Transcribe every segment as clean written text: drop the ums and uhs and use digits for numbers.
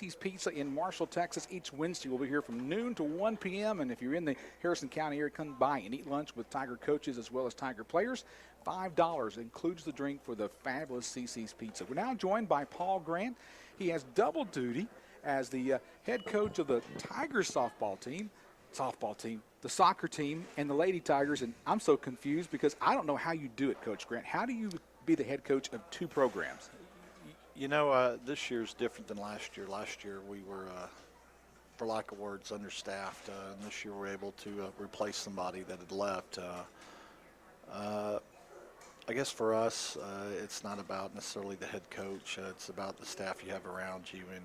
CC's Pizza in Marshall, Texas. Each Wednesday we'll be here from noon to 1 p.m. And if you're in the Harrison County area, come by and eat lunch with Tiger coaches as well as Tiger players. $5 includes the drink for the fabulous CC's Pizza. We're now joined by Paul Grant. He has double duty as the head coach of the Tigers softball team, the soccer team, and the Lady Tigers. And I'm so confused because I don't know how you do it, Coach Grant. How do you be the head coach of two programs? You know, this year's different than last year. Last year we were, for lack of words, understaffed. And this year we're able to replace somebody that had left. I guess for us, it's not about necessarily the head coach. It's about the staff you have around you, and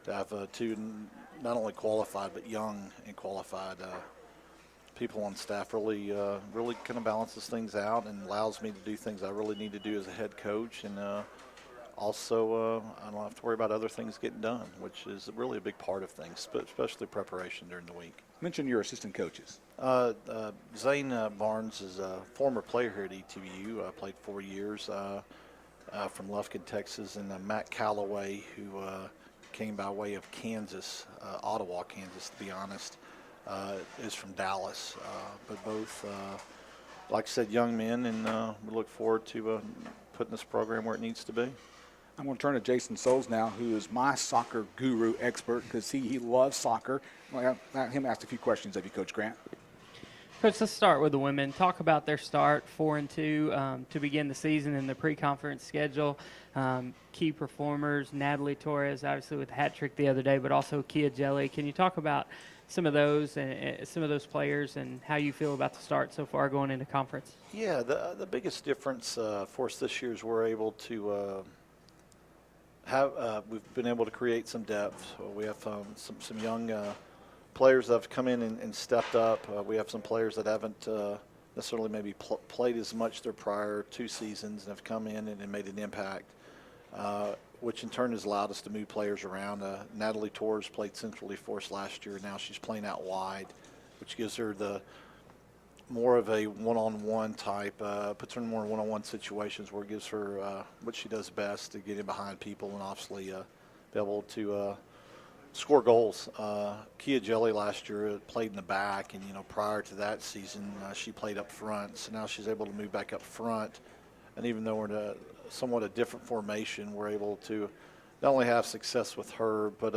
to have two not only qualified but young and qualified people on staff really kind of balances things out and allows me to do things I really need to do as a head coach, and also I don't have to worry about other things getting done, which is really a big part of things, especially preparation during the week. Mention your assistant coaches. Zane Barnes is a former player here at ETBU, played 4 years from Lufkin, Texas, and Matt Calloway, who came by way of Kansas, Ottawa, Kansas, to be honest, is from Dallas. But both, like I said, young men, and we look forward to putting this program where it needs to be. I'm going to turn to Jason Souls now, who is my soccer guru expert because he loves soccer. I'll let him ask a few questions of you, Coach Grant. Coach, let's start with the women. Talk about their start, 4-2, to begin the season in the pre-conference schedule. Key performers, Natalie Torres, obviously with a hat trick the other day, but also Kia Jelly. Can you talk about some of those and some of those players and how you feel about the start so far going into conference? Yeah, the biggest difference for us this year is we're able to we've been able to create some depth. We have some young players that have come in and stepped up. We have some players that haven't necessarily maybe played as much their prior 2 seasons and have come in and made an impact, which in turn has allowed us to move players around. Natalie Torres played centrally for us last year. Now she's playing out wide, which gives her the more of a one-on-one type, puts her in more one-on-one situations where it gives her what she does best, to get in behind people and obviously be able to score goals. Kia Jelly last year played in the back, and prior to that season she played up front. So now she's able to move back up front, and even though we're in somewhat a different formation, we're able to not only have success with her, but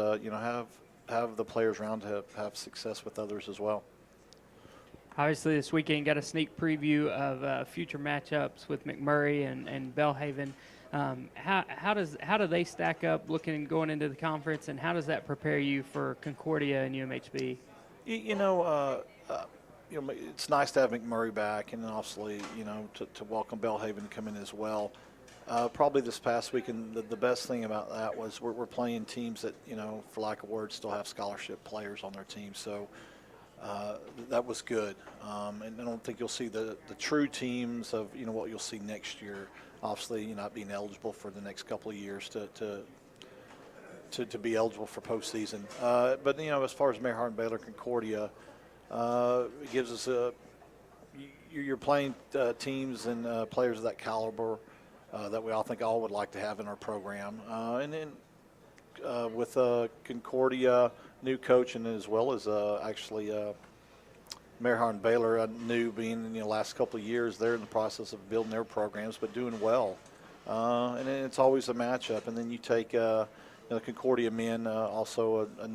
have the players around to have success with others as well. Obviously, this weekend got a sneak preview of future matchups with McMurray and Belhaven. How do they stack up going into the conference, and how does that prepare you for Concordia and UMHB? It's nice to have McMurray back, and obviously, to welcome Belhaven to come in as well. Probably this past weekend, the best thing about that was we're playing teams that, for lack of words, still have scholarship players on their team. So that was good. And I don't think you'll see the true teams of, what you'll see next year. Obviously, not being eligible for the next couple of years to be eligible for postseason. But, as far as Mayheart, Baylor, Concordia, it gives us you're playing teams and players of that caliber that we all would like to have in our program. And then with Concordia, new coach, and as well as actually Mayheart and Baylor, new being in the last couple of years, they're in the process of building their programs, but doing well. And then it's always a matchup. And then you take the Concordia men, also a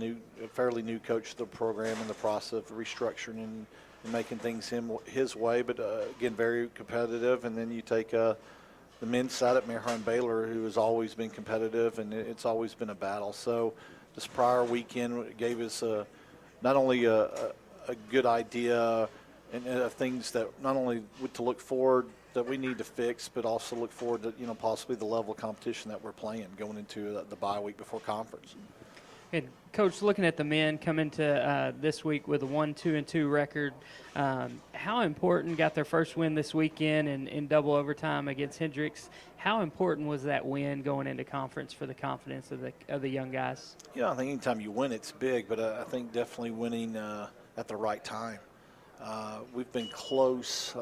fairly new coach of the program, in the process of restructuring and making things his way, but again, very competitive. And then you take the men's side at Mayheart and Baylor, who has always been competitive, and it's always been a battle. So this prior weekend gave us not only a good idea and things that not only to look forward that we need to fix, but also look forward to possibly the level of competition that we're playing going into the bye week before conference. And Coach, looking at the men come into this week with a 1-2-2 record, how important, got their first win this weekend in double overtime against Hendricks? How important was that win going into conference for the confidence of the young guys? I think anytime you win, it's big, but I think definitely winning at the right time. We've been close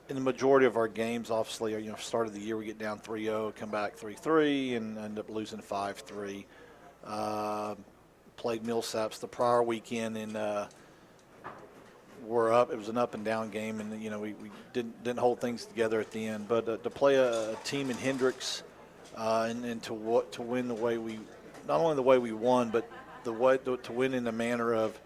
in the majority of our games. Obviously, start of the year we get down 3-0, come back 3-3, and end up losing 5-3. Played Millsaps the prior weekend, and we're up. It was an up and down game, and we didn't hold things together at the end. But to play a team in Hendricks and to win the way we, not only the way we won, but the way to win in the manner of,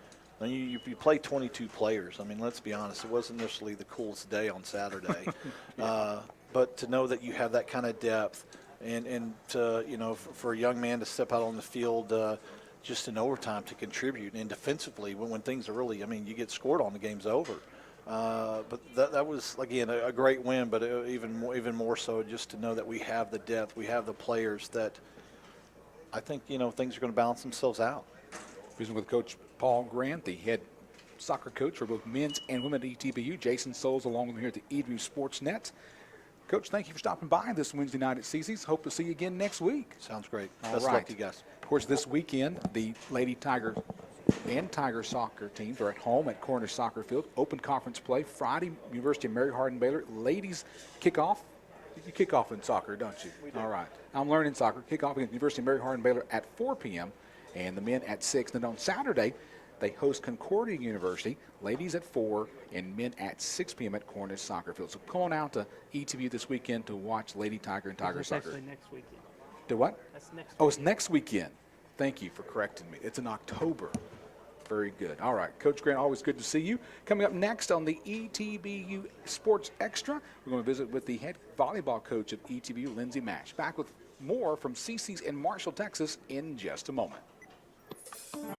you play 22 players. I mean, let's be honest, it wasn't necessarily the coolest day on Saturday, but to know that you have that kind of depth, and to, for a young man to step out on the field just in overtime to contribute, and defensively when things are really, you get scored on, the game's over. But that was, again, a great win, but even more so just to know that we have the depth, we have the players that I think, things are going to balance themselves out. Speaking with Coach Paul Grant, the head soccer coach for both men's and women at ETBU. Jason Souls along with me here at the ETBU Sportsnet. Coach, thank you for stopping by this Wednesday night at CC's. Hope to see you again next week. Sounds great. All Best right. luck to you guys. Of course, this weekend, the Lady Tiger and Tiger soccer teams are at home at Cornish Soccer Field. Open conference play Friday, University of Mary Hardin Baylor. Ladies kickoff. You kick off in soccer, don't you? We do. All right. I'm learning soccer. Kickoff against University of Mary Hardin Baylor at 4 p.m. and the men at 6. Then on Saturday, they host Concordia University, ladies at 4 and men at 6 p.m. at Cornish Soccer Field. So come on out to ETBU this weekend to watch Lady Tiger and Tiger That's soccer. actually next weekend. Do what? That's next. Oh, it's next weekend. Thank you for correcting me. It's in October. Very good. All right. Coach Grant, always good to see you. Coming up next on the ETBU Sports Extra, we're going to visit with the head volleyball coach of ETBU, Lindsay Mash. Back with more from CC's in Marshall, Texas in just a moment.